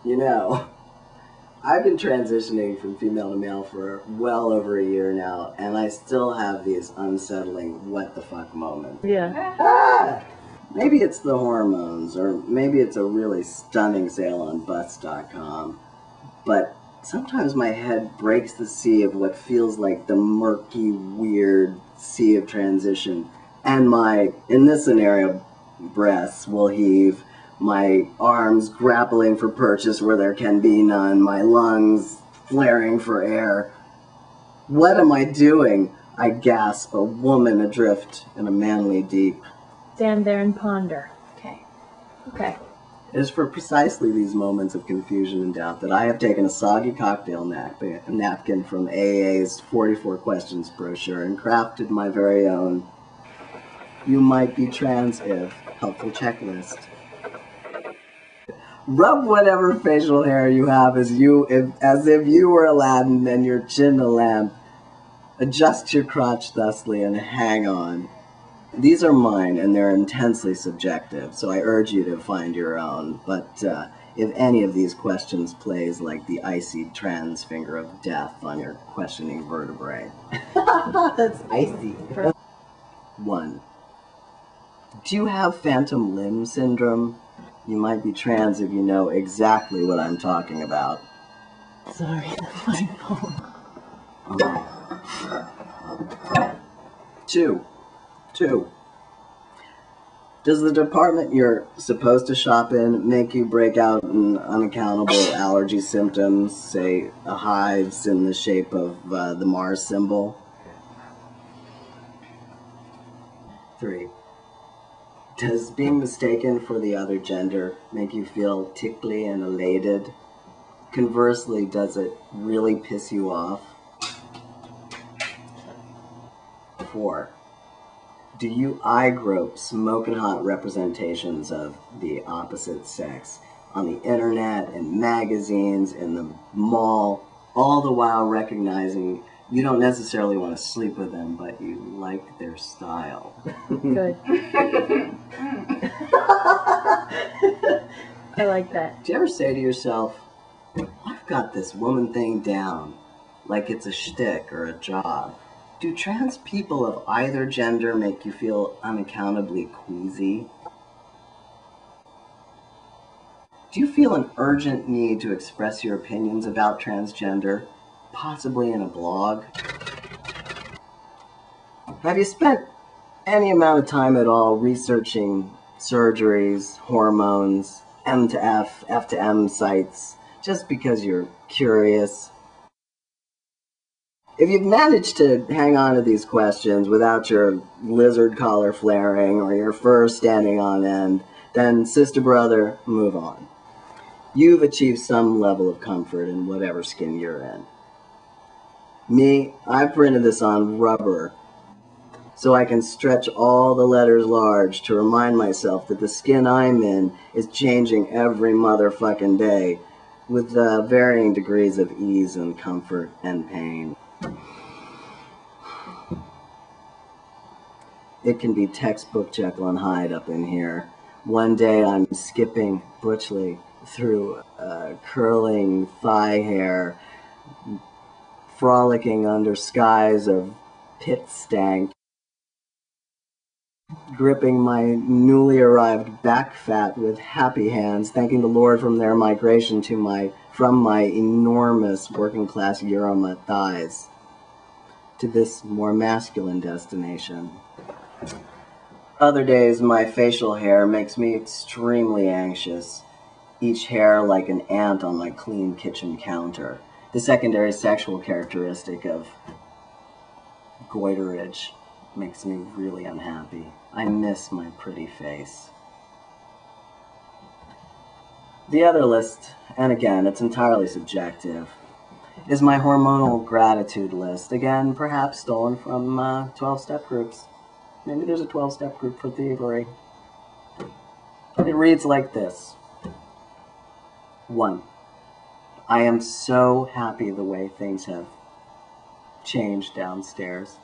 You know, I've been transitioning from female to male for well over a year now, and I still have these unsettling what the fuck moments. Yeah. Ah! Maybe it's the hormones, or maybe it's a really stunning sale on butts.com, but sometimes my head breaks the sea of what feels like the murky, weird sea of transition, and my, in this scenario, breasts will heave, my arms grappling for purchase where there can be none, my lungs flaring for air. What am I doing? I gasp, a woman adrift in a manly deep. Stand there and ponder. Okay. It is for precisely these moments of confusion and doubt that I have taken a soggy cocktail napkin from AA's 44 Questions brochure and crafted my very own "You Might Be Trans If" helpful checklist. Rub whatever facial hair you have as if you were Aladdin and your chin a lamp. Adjust your crotch thusly and hang on. These are mine, and they're intensely subjective, so I urge you to find your own. But if any of these questions plays like the icy trans finger of death on your questioning vertebrae. That's icy. 1. Do you have phantom limb syndrome? You might be trans if you know exactly what I'm talking about. Sorry, that's my phone. 2. Does the department you're supposed to shop in make you break out in unaccountable allergy symptoms, say hives in the shape of the Mars symbol? 3. Does being mistaken for the other gender make you feel tickly and elated? Conversely, does it really piss you off? 4. Do you eye grope smoking hot representations of the opposite sex on the internet and magazines and the mall, all the while recognizing you don't necessarily want to sleep with them, but you like their style? Good. I like that. Do you ever say to yourself, I've got this woman thing down, like it's a shtick or a job? Do trans people of either gender make you feel unaccountably queasy? Do you feel an urgent need to express your opinions about transgender, possibly in a blog? Have you spent any amount of time at all researching surgeries, hormones, M to F, F to M sites, just because you're curious? If you've managed to hang on to these questions without your lizard collar flaring or your fur standing on end, then, sister brother, move on. You've achieved some level of comfort in whatever skin you're in. Me, I printed this on rubber so I can stretch all the letters large to remind myself that the skin I'm in is changing every motherfucking day with varying degrees of ease and comfort and pain. It can be textbook Jekyll and Hyde up in here. One day I'm skipping butchly through curling thigh hair, frolicking under skies of pit stank, gripping my newly arrived back fat with happy hands, thanking the Lord from their migration from my enormous working class Euroma thighs to this more masculine destination. Other days, my facial hair makes me extremely anxious, each hair like an ant on my clean kitchen counter, the secondary sexual characteristic of goiterage makes me really unhappy. I miss my pretty face. The other list, and again, it's entirely subjective, is my hormonal gratitude list. Again, perhaps stolen from 12-step groups. Maybe there's a 12-step group for thievery. It reads like this. 1. I am so happy the way things have changed downstairs.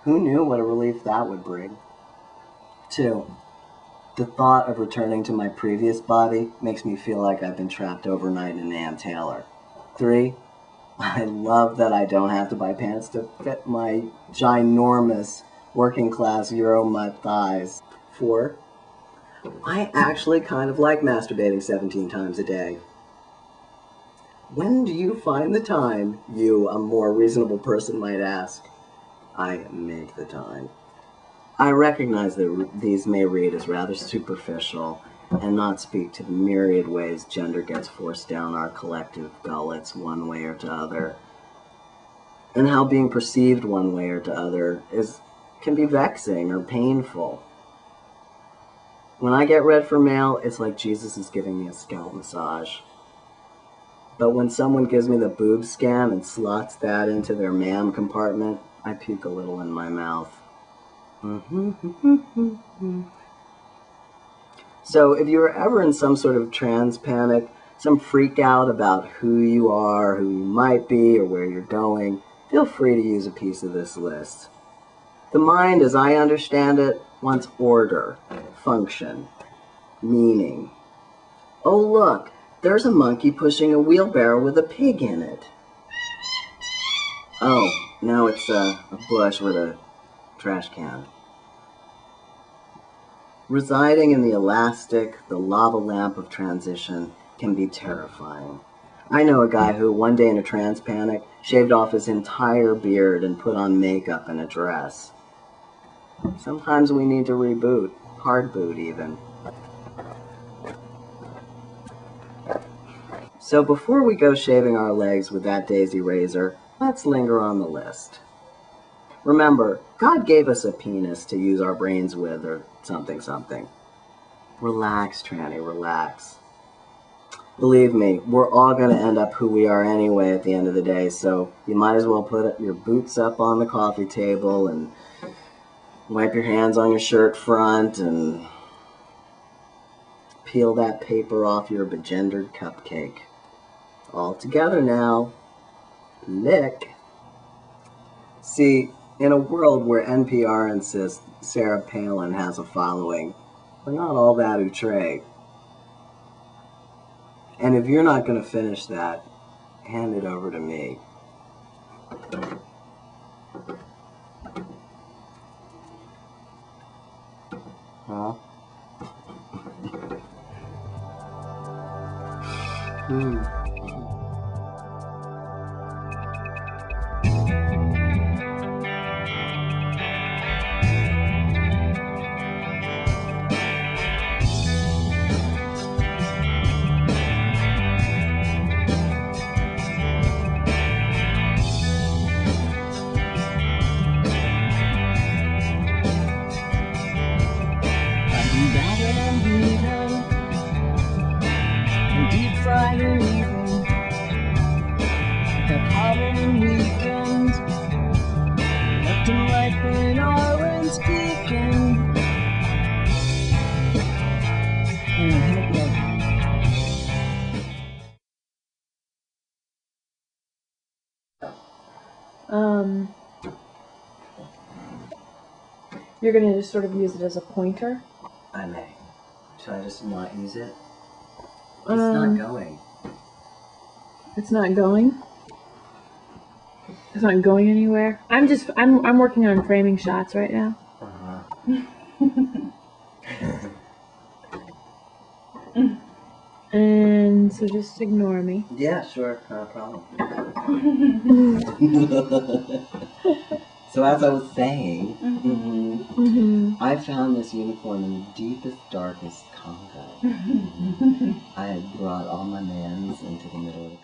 Who knew what a relief that would bring? 2. The thought of returning to my previous body makes me feel like I've been trapped overnight in an anthailer. 3, I love that I don't have to buy pants to fit my ginormous working-class Euromut thighs. 4, I actually kind of like masturbating 17 times a day. When do you find the time, you, a more reasonable person, might ask? I make the time. I recognize that these may read as rather superficial and not speak to the myriad ways gender gets forced down our collective gullets one way or to other, and how being perceived one way or to other can be vexing or painful. When I get read for male, it's like Jesus is giving me a scalp massage. But when someone gives me the boob scan and slots that into their ma'am compartment, I puke a little in my mouth. So if you were ever in some sort of trans panic, some freak out about who you are, who you might be, or where you're going, feel free to use a piece of this list. The mind, as I understand it, wants order, function, meaning. Oh look, there's a monkey pushing a wheelbarrow with a pig in it. Oh, now it's a bush with a trash can. Residing in the elastic, the lava lamp of transition can be terrifying. I know a guy who, one day in a trans panic, shaved off his entire beard and put on makeup and a dress. Sometimes we need to reboot, hard boot even. So before we go shaving our legs with that daisy razor, let's linger on the list. Remember, God gave us a penis to use our brains with, or something. Relax, tranny, relax. Believe me, we're all going to end up who we are anyway at the end of the day, so you might as well put your boots up on the coffee table and wipe your hands on your shirt front and peel that paper off your begendered cupcake. All together now. Lick. See, in a world where NPR insists Sarah Palin has a following, we're not all that outre. And if you're not going to finish that, hand it over to me. Huh? You're gonna just sort of use it as a pointer? I may. Should I just not use it? It's not going. It's not going? It's not going anywhere? I'm working on framing shots right now. And so just ignore me. Yeah, sure, not a problem. So as I was saying, I found this unicorn in the deepest, darkest Congo. I had brought all my mans into the middle of the